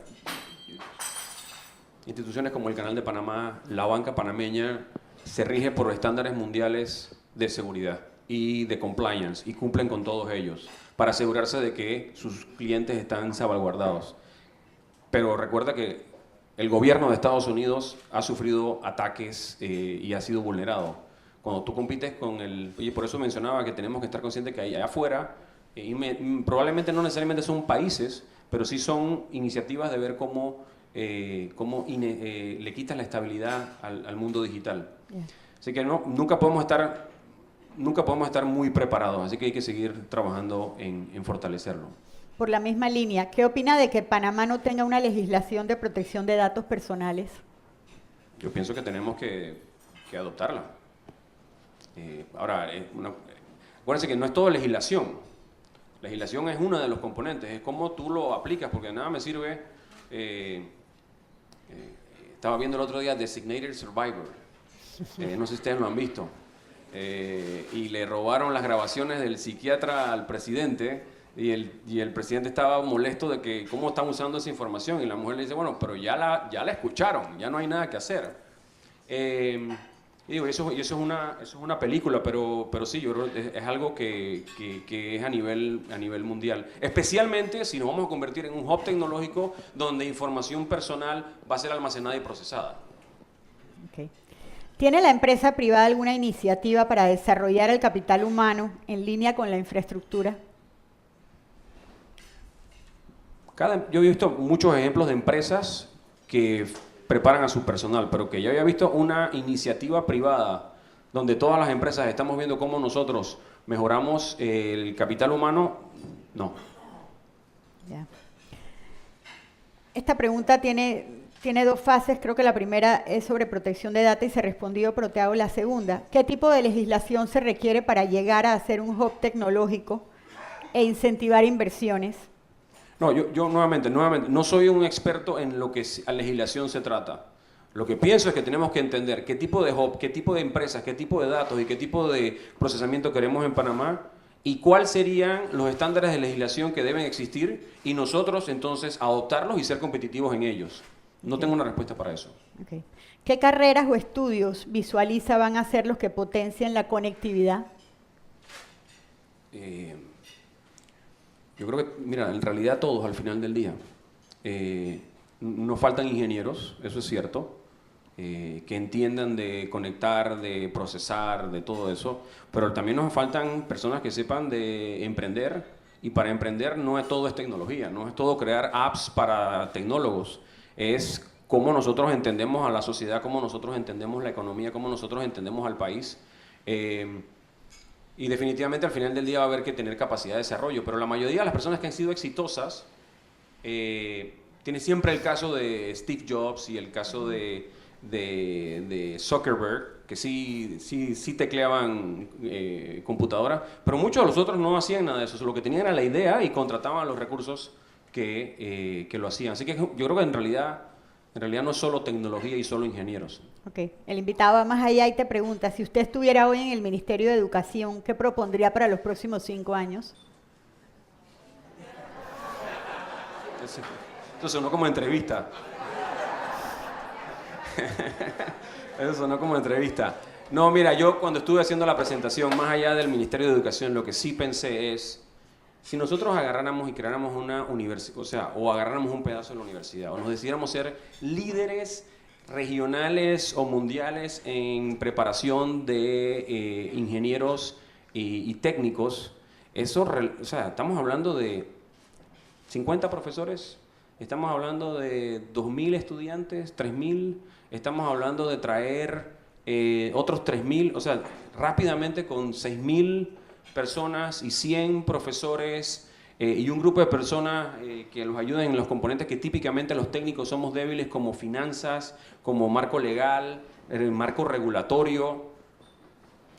instituciones como el Canal de Panamá, la banca panameña, se rige por estándares mundiales de seguridad y de compliance y cumplen con todos ellos para asegurarse de que sus clientes están salvaguardados. Pero recuerda que el gobierno de Estados Unidos ha sufrido ataques y ha sido vulnerado. Cuando tú compites con y por eso mencionaba que tenemos que estar conscientes que allá afuera, probablemente no necesariamente son países, pero sí son iniciativas de ver cómo le quitas la estabilidad al mundo digital. Yeah. Así que nunca podemos estar muy preparados, así que hay que seguir trabajando en fortalecerlo. Por la misma línea, ¿qué opina de que Panamá no tenga una legislación de protección de datos personales? Yo pienso que tenemos que adoptarla. Ahora, acuérdense que no es todo legislación. Legislación es uno de los componentes, es cómo tú lo aplicas, porque de nada me sirve. Estaba viendo el otro día Designated Survivor, no sé si ustedes lo han visto, y le robaron las grabaciones del psiquiatra al presidente y el presidente estaba molesto de que cómo están usando esa información y la mujer le dice, bueno, pero ya la escucharon, ya no hay nada que hacer. Y digo, eso es una película, pero sí, yo creo que es algo que es a nivel mundial. Especialmente si nos vamos a convertir en un hub tecnológico donde información personal va a ser almacenada y procesada. Okay. ¿Tiene la empresa privada alguna iniciativa para desarrollar el capital humano en línea con la infraestructura? Yo he visto muchos ejemplos de empresas que preparan a su personal, pero que yo había visto una iniciativa privada donde todas las empresas estamos viendo cómo nosotros mejoramos el capital humano, no. Yeah. Esta pregunta tiene dos fases, creo que la primera es sobre protección de datos y se respondió, pero te hago la segunda. ¿Qué tipo de legislación se requiere para llegar a ser un hub tecnológico e incentivar inversiones? No, yo nuevamente, no soy un experto en lo que a legislación se trata. Lo que pienso es que tenemos que entender qué tipo de hub, qué tipo de empresas, qué tipo de datos y qué tipo de procesamiento queremos en Panamá y cuáles serían los estándares de legislación que deben existir y nosotros entonces adoptarlos y ser competitivos en ellos. No tengo una respuesta para eso. Okay. ¿Qué carreras o estudios visualiza van a ser los que potencien la conectividad? Yo creo que, mira, en realidad todos al final del día. Nos faltan ingenieros, eso es cierto, que entiendan de conectar, de procesar, de todo eso, pero también nos faltan personas que sepan de emprender, y para emprender no es todo es tecnología, no es todo crear apps para tecnólogos, es cómo nosotros entendemos a la sociedad, cómo nosotros entendemos la economía, cómo nosotros entendemos al país. Y definitivamente al final del día va a haber que tener capacidad de desarrollo, pero la mayoría de las personas que han sido exitosas, tiene siempre el caso de Steve Jobs y el caso de Zuckerberg, que sí tecleaban computadora, pero muchos de los otros no hacían nada de eso, lo que tenían era la idea y contrataban los recursos que lo hacían. Así que yo creo que en realidad no es solo tecnología y solo ingenieros. Ok, el invitado va más allá y te pregunta, si usted estuviera hoy en el Ministerio de Educación, ¿qué propondría para los próximos 5 años? Entonces uno como entrevista. Eso sonó como entrevista. No, mira, yo cuando estuve haciendo la presentación, más allá del Ministerio de Educación, lo que sí pensé es, si nosotros agarráramos y creáramos una universidad, o sea, o agarráramos un pedazo de la universidad, o nos decidiéramos ser líderes regionales o mundiales en preparación de ingenieros y técnicos, eso, o sea, estamos hablando de 50 profesores, estamos hablando de 2.000 estudiantes, 3.000, estamos hablando de traer otros 3.000, o sea, rápidamente con 6.000 personas y 100 profesores y un grupo de personas que los ayuden en los componentes que típicamente los técnicos somos débiles, como finanzas, como marco legal, marco regulatorio.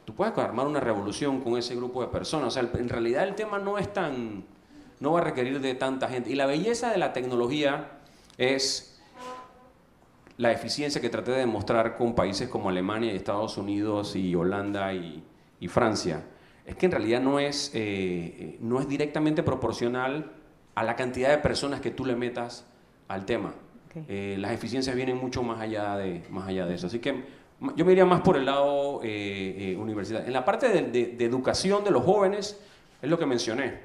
Tú puedes armar una revolución con ese grupo de personas. O sea, en realidad el tema no es tan, no va a requerir de tanta gente. Y la belleza de la tecnología es la eficiencia que traté de demostrar con países como Alemania y Estados Unidos y Holanda y Francia. Es que en realidad no es directamente proporcional a la cantidad de personas que tú le metas al tema. Okay. Las eficiencias vienen mucho más allá de eso. Así que yo me iría más por el lado universidad. En la parte de educación de los jóvenes, es lo que mencioné.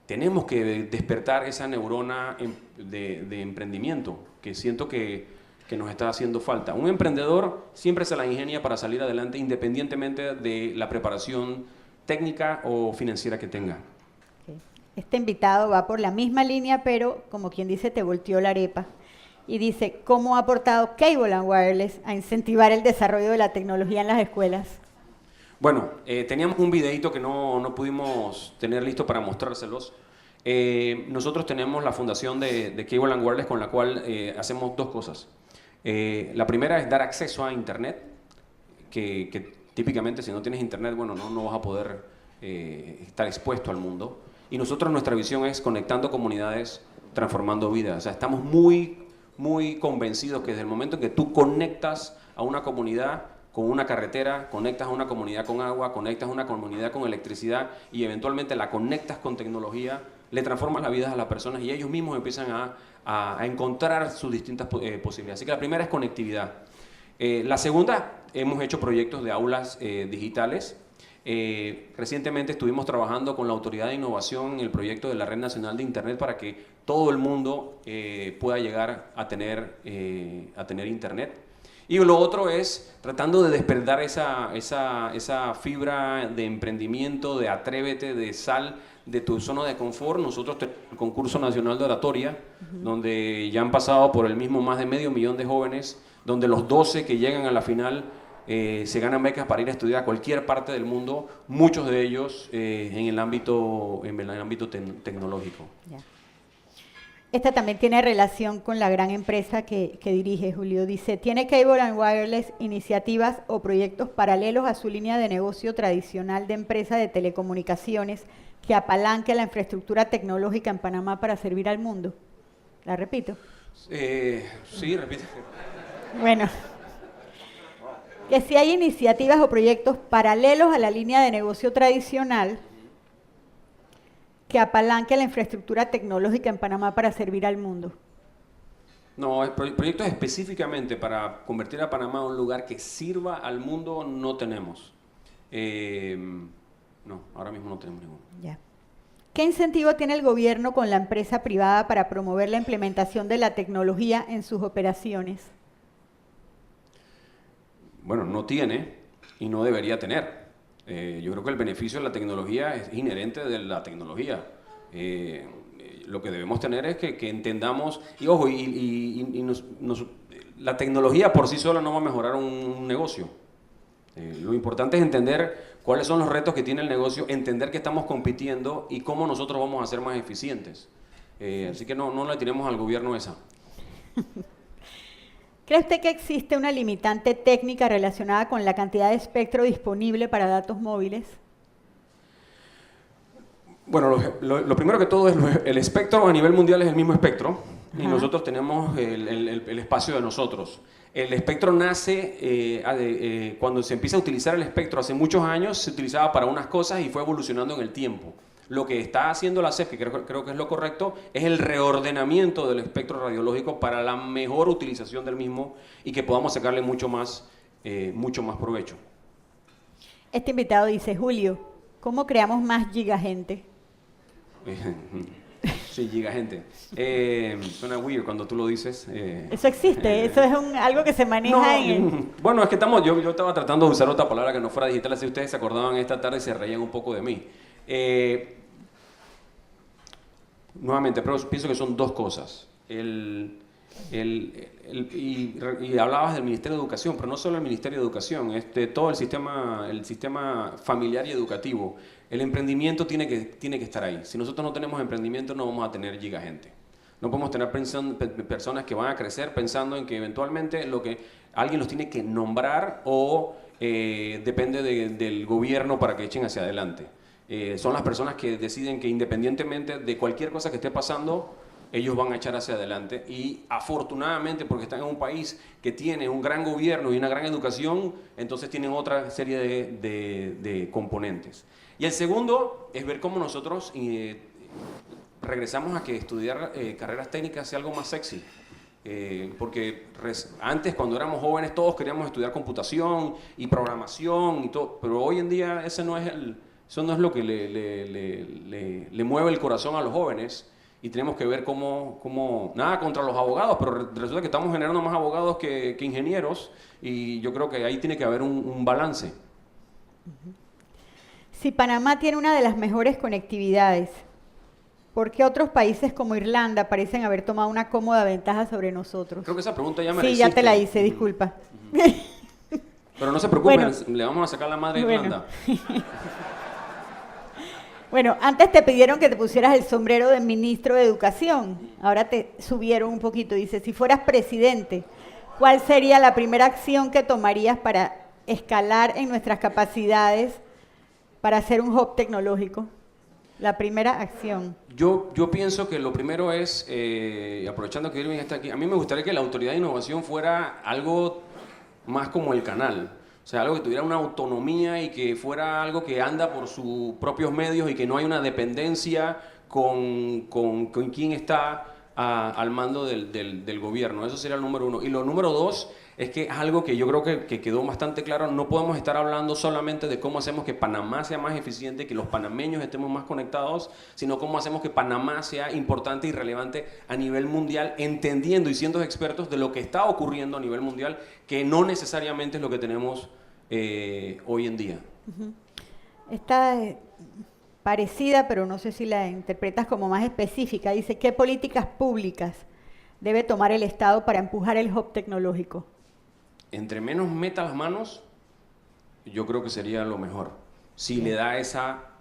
Tenemos que despertar esa neurona de emprendimiento, que siento que nos está haciendo falta. Un emprendedor siempre se la ingenia para salir adelante independientemente de la preparación técnica o financiera que tenga. Okay. Este invitado va por la misma línea, pero como quien dice, te volteó la arepa. Y dice, ¿cómo ha aportado Cable & Wireless a incentivar el desarrollo de la tecnología en las escuelas? Bueno, teníamos un videito que no pudimos tener listo para mostrárselos. Nosotros tenemos la fundación de Cable & Wireless, con la cual hacemos dos cosas. La primera es dar acceso a Internet, que típicamente si no tienes Internet, bueno, no vas a poder estar expuesto al mundo. Y nosotros, nuestra visión es conectando comunidades, transformando vidas. O sea, estamos muy convencidos que desde el momento en que tú conectas a una comunidad con una carretera, conectas a una comunidad con agua, conectas a una comunidad con electricidad y eventualmente la conectas con tecnología, le transformas la vida a las personas y ellos mismos empiezan a encontrar sus distintas posibilidades. Así que la primera es conectividad. La segunda, hemos hecho proyectos de aulas digitales. Recientemente estuvimos trabajando con la Autoridad de Innovación en el proyecto de la Red Nacional de Internet para que todo el mundo pueda llegar a tener Internet. Y lo otro es tratando de despertar esa fibra de emprendimiento, de atrévete, de sal de tu zona de confort. Nosotros tenemos el Concurso Nacional de Oratoria, donde ya han pasado por el mismo más de 500.000 de jóvenes, donde los 12 que llegan a la final se ganan becas para ir a estudiar a cualquier parte del mundo, muchos de ellos en el ámbito tecnológico. Yeah. Esta también tiene relación con la gran empresa que dirige Julio. Dice, ¿tiene Cable & Wireless iniciativas o proyectos paralelos a su línea de negocio tradicional de empresa de telecomunicaciones que apalanque la infraestructura tecnológica en Panamá para servir al mundo? ¿La repito? Sí, repite. Bueno, que si hay iniciativas o proyectos paralelos a la línea de negocio tradicional que apalanque la infraestructura tecnológica en Panamá para servir al mundo. No, proyectos específicamente para convertir a Panamá en un lugar que sirva al mundo no tenemos. No, ahora mismo no tenemos ninguno. Ya. ¿Qué incentivo tiene el gobierno con la empresa privada para promover la implementación de la tecnología en sus operaciones? Bueno, no tiene y no debería tener. Yo creo que el beneficio de la tecnología es inherente de la tecnología. Lo que debemos tener es que entendamos, y ojo, la tecnología por sí sola no va a mejorar un negocio. Lo importante es entender cuáles son los retos que tiene el negocio, entender que estamos compitiendo y cómo nosotros vamos a ser más eficientes. Así que no le tiremos al gobierno esa. ¿Cree usted que existe una limitante técnica relacionada con la cantidad de espectro disponible para datos móviles? Bueno, lo primero que todo es el espectro a nivel mundial es el mismo espectro. Ajá. Y nosotros tenemos el espacio de nosotros. El espectro nace cuando se empieza a utilizar el espectro hace muchos años, se utilizaba para unas cosas y fue evolucionando en el tiempo. Lo que está haciendo la CEF, que creo que es lo correcto, es el reordenamiento del espectro radiológico para la mejor utilización del mismo y que podamos sacarle mucho más provecho. Este invitado dice, Julio, ¿cómo creamos más gigagente? Sí, gigagente. Suena weird cuando tú lo dices. Eso existe, eso es algo que se maneja Bueno, es que yo estaba tratando de usar otra palabra que no fuera digital, así ustedes se acordaban esta tarde y se reían un poco de mí. Nuevamente, pero pienso que son dos cosas. Y hablabas del Ministerio de Educación, pero no solo el Ministerio de Educación, todo el sistema familiar y educativo. El emprendimiento tiene que estar ahí. Si nosotros no tenemos emprendimiento, no vamos a tener gigagente. No podemos tener personas que van a crecer pensando en que eventualmente alguien los tiene que nombrar o depende del gobierno para que echen hacia adelante. Son las personas que deciden que independientemente de cualquier cosa que esté pasando, ellos van a echar hacia adelante y afortunadamente porque están en un país que tiene un gran gobierno y una gran educación, entonces tienen otra serie de componentes. Y el segundo es ver cómo nosotros regresamos a que estudiar carreras técnicas sea algo más sexy. Porque antes cuando éramos jóvenes todos queríamos estudiar computación y programación y todo, pero hoy en día eso no es lo que le mueve el corazón a los jóvenes. Y tenemos que ver cómo nada contra los abogados, pero resulta que estamos generando más abogados que ingenieros y yo creo que ahí tiene que haber un balance. Si Panamá tiene una de las mejores conectividades, ¿por qué otros países como Irlanda parecen haber tomado una cómoda ventaja sobre nosotros? Creo que esa pregunta ya me la Sí, hiciste. ya te la hice, disculpa. Pero no se preocupen, Bueno, le vamos a sacar la madre a Irlanda. Bueno, antes te pidieron que te pusieras el sombrero de ministro de Educación. Ahora te subieron un poquito. Dice, si fueras presidente, ¿cuál sería la primera acción que tomarías para escalar en nuestras capacidades para hacer un hub tecnológico? La primera acción. Yo pienso que lo primero es, aprovechando que Irving está aquí, a mí me gustaría que la Autoridad de Innovación fuera algo más como el canal. O sea, algo que tuviera una autonomía y que fuera algo que anda por sus propios medios y que no hay una dependencia con quien está al mando del gobierno. Eso sería el número uno. Y lo número dos es que es algo que yo creo que quedó bastante claro. No podemos estar hablando solamente de cómo hacemos que Panamá sea más eficiente, que los panameños estemos más conectados, sino cómo hacemos que Panamá sea importante y relevante a nivel mundial, entendiendo y siendo expertos de lo que está ocurriendo a nivel mundial, que no necesariamente es lo que tenemos hoy en día. Esta es parecida, pero no sé si la interpretas como más específica. Dice, ¿qué políticas públicas debe tomar el Estado para empujar el hub tecnológico? Entre menos meta las manos, yo creo que sería lo mejor. Si le da esa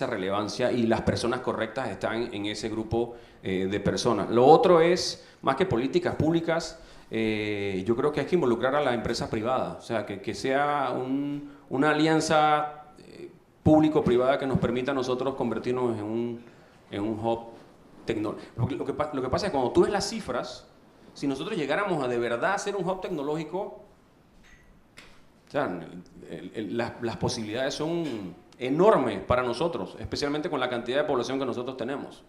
relevancia y las personas correctas están en ese grupo de personas. Lo otro es, más que políticas públicas, yo creo que hay que involucrar a la empresa privada. O sea, que sea una alianza público-privada que nos permita a nosotros convertirnos en un hub tecnológico. Lo que pasa es que cuando tú ves las cifras, si nosotros llegáramos a de verdad a ser un hub tecnológico, o sea, las posibilidades son enormes para nosotros, especialmente con la cantidad de población que nosotros tenemos.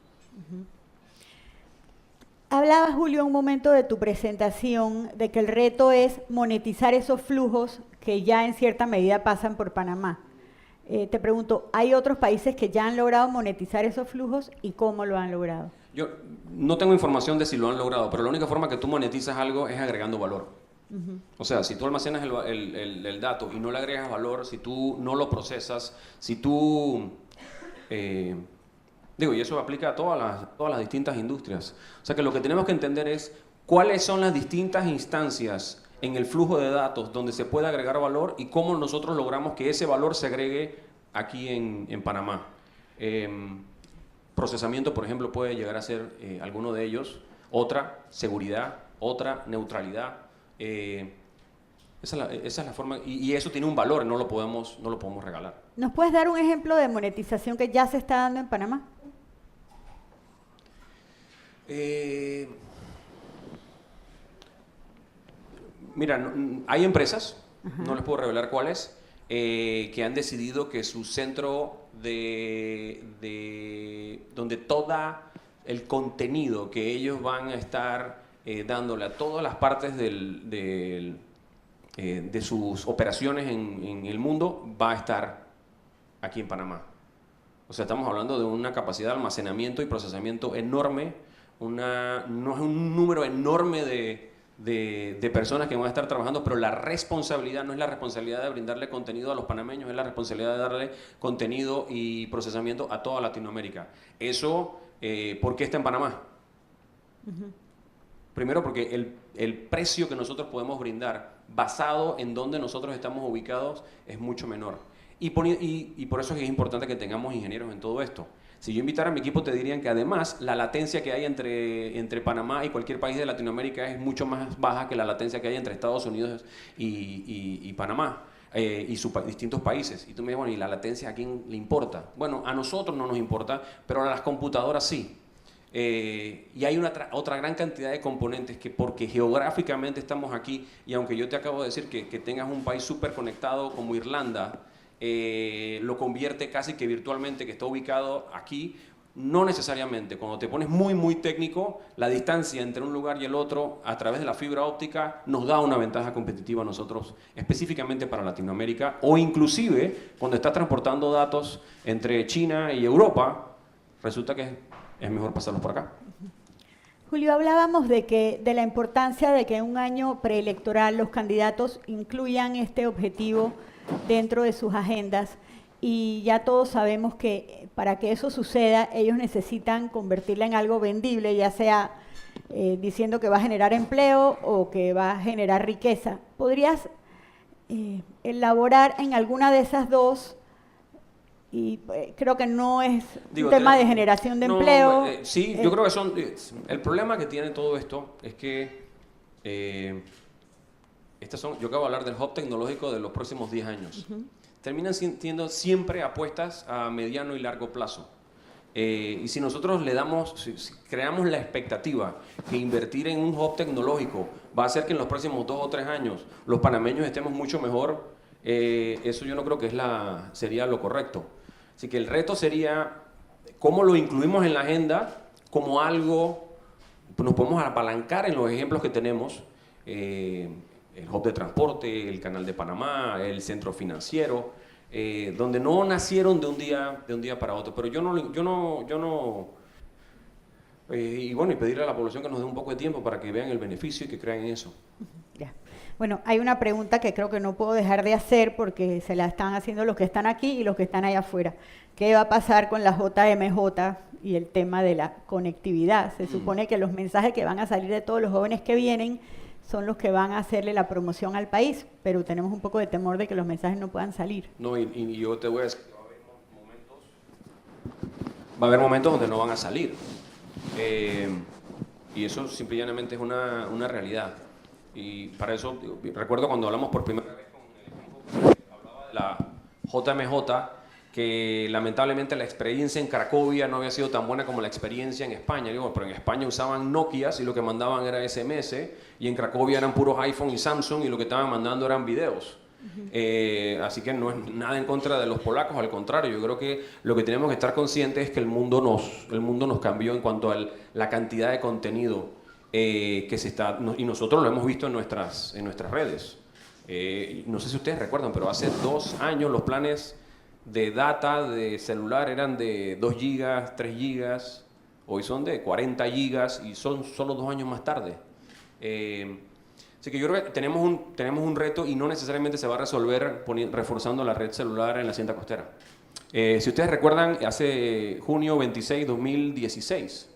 Hablaba, Julio, en un momento de tu presentación de que el reto es monetizar esos flujos que ya en cierta medida pasan por Panamá. Te pregunto, ¿hay otros países que ya han logrado monetizar esos flujos y cómo lo han logrado? Yo no tengo información de si lo han logrado, pero la única forma que tú monetizas algo es agregando valor. O sea, si tú almacenas el dato y no le agregas valor, si tú no lo procesas, si tú... y eso aplica a todas las distintas industrias. O sea, que lo que tenemos que entender es cuáles son las distintas instancias en el flujo de datos donde se puede agregar valor y cómo nosotros logramos que ese valor se agregue aquí en Panamá. Procesamiento, por ejemplo, puede llegar a ser alguno de ellos. Otra, seguridad. Otra, neutralidad. Esa es la forma, y eso tiene un valor, no lo podemos regalar. ¿Nos puedes dar un ejemplo de monetización que ya se está dando en Panamá? Mira, hay empresas, no les puedo revelar cuáles, que han decidido que su centro donde todo el contenido que ellos van a estar dándole a todas las partes de sus operaciones en el mundo va a estar aquí en Panamá. O sea, estamos hablando de una capacidad de almacenamiento y procesamiento enorme, no es un número enorme de personas que van a estar trabajando, pero la responsabilidad no es la responsabilidad de brindarle contenido a los panameños, es la responsabilidad de darle contenido y procesamiento a toda Latinoamérica. Eso, ¿por qué está en Panamá? Primero porque el precio que nosotros podemos brindar basado en donde nosotros estamos ubicados es mucho menor. Y por eso es que es importante que tengamos ingenieros en todo esto. Si yo invitara a mi equipo, te dirían que además la latencia que hay entre Panamá y cualquier país de Latinoamérica es mucho más baja que la latencia que hay entre Estados Unidos y Panamá y distintos países. Y tú me dices, bueno, ¿y la latencia a quién le importa? Bueno, a nosotros no nos importa, pero a las computadoras sí. Y hay otra gran cantidad de componentes que porque geográficamente estamos aquí, y aunque yo te acabo de decir que tengas un país súper conectado como Irlanda, lo convierte casi que virtualmente, que está ubicado aquí, no necesariamente. Cuando te pones muy técnico, la distancia entre un lugar y el otro a través de la fibra óptica nos da una ventaja competitiva a nosotros, específicamente para Latinoamérica, o inclusive cuando estás transportando datos entre China y Europa, resulta que es mejor pasarlos por acá. Julio, hablábamos de la importancia de que en un año preelectoral los candidatos incluyan este objetivo dentro de sus agendas, y ya todos sabemos que para que eso suceda ellos necesitan convertirla en algo vendible, ya sea diciendo que va a generar empleo o que va a generar riqueza. ¿Podrías elaborar en alguna de esas dos? Y creo que no es un tema de generación de empleo. Sí, yo creo que son... el problema que tiene todo esto es que yo acabo de hablar del hub tecnológico de los próximos 10 años. Terminan siendo siempre apuestas a mediano y largo plazo. Y si nosotros si creamos la expectativa que invertir en un hub tecnológico va a hacer que en los próximos 2 o 3 años los panameños estemos mucho mejor, eso yo no creo que sería lo correcto. Así que el reto sería cómo lo incluimos en la agenda como algo, nos podemos apalancar en los ejemplos que tenemos, el hub de transporte, el canal de Panamá, el centro financiero, donde no nacieron de un día para otro. Pero y bueno, y pedirle a la población que nos dé un poco de tiempo para que vean el beneficio y que crean en eso. Ya. Bueno, hay una pregunta que creo que no puedo dejar de hacer porque se la están haciendo los que están aquí y los que están allá afuera. ¿Qué va a pasar con la JMJ y el tema de la conectividad? Se supone que los mensajes que van a salir de todos los jóvenes que vienen son los que van a hacerle la promoción al país, pero tenemos un poco de temor de que los mensajes no puedan salir. No, y yo te voy a decir que va a haber momentos donde no van a salir. Y eso simple y llanamente es una realidad. Y para eso, recuerdo cuando hablamos por primera vez con el equipo, hablaba de la JMJ, que lamentablemente la experiencia en Cracovia no había sido tan buena como la experiencia en España. Digo, pero en España usaban Nokias y lo que mandaban era SMS, y en Cracovia eran puros iPhone y Samsung y lo que estaban mandando eran videos. Así que no es nada en contra de los polacos, al contrario, yo creo que lo que tenemos que estar conscientes es que el mundo nos cambió en cuanto a la cantidad de contenido que se está, y nosotros lo hemos visto en nuestras redes. No sé si ustedes recuerdan, pero hace 2 años los planes de data de celular eran de 2 gigas, 3 gigas, hoy son de 40 gigas y son solo 2 años más tarde. Así que yo creo que tenemos un reto y no necesariamente se va a resolver reforzando la red celular en la hacienda costera. Si ustedes recuerdan, hace junio 26, 2016,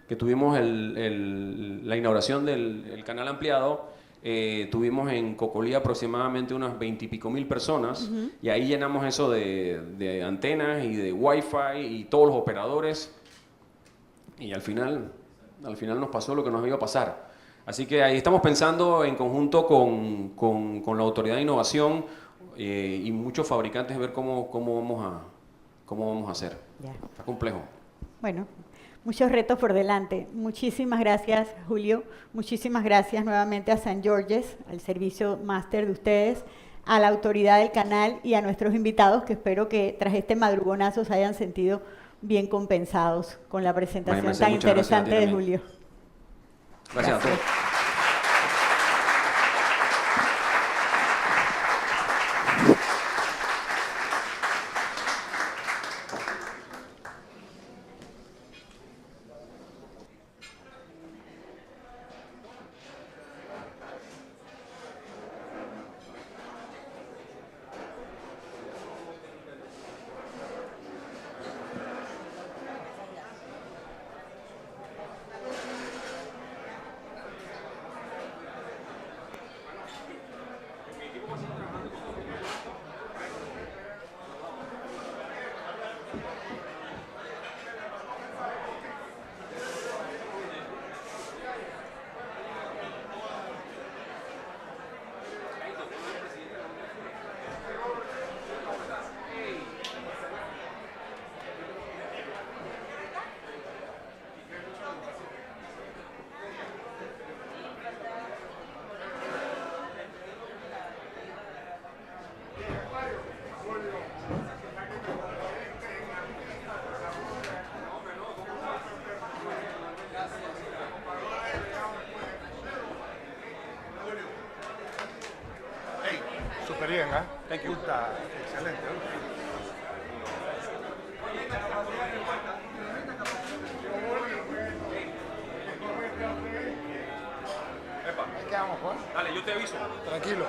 que tuvimos la inauguración del canal ampliado, tuvimos en Cocolí aproximadamente unas 20 y pico mil personas, y ahí llenamos eso de antenas y de Wi-Fi y todos los operadores, y al final nos pasó lo que nos iba a pasar. Así que ahí estamos pensando en conjunto con la Autoridad de Innovación y muchos fabricantes, ver cómo vamos a hacer. Ya. Está complejo. Bueno, muchos retos por delante. Muchísimas gracias, Julio. Muchísimas gracias nuevamente a St. George's, al servicio máster de ustedes, a la autoridad del canal y a nuestros invitados, que espero que tras este madrugonazo se hayan sentido bien compensados con la presentación María Merced, tan muchas gracias a ti interesante de también. Julio. Gracias a todos. Súper bien, ¿eh? Thank you. Está excelente. Ahí quedamos, pues. Dale, yo te aviso. Tranquilo.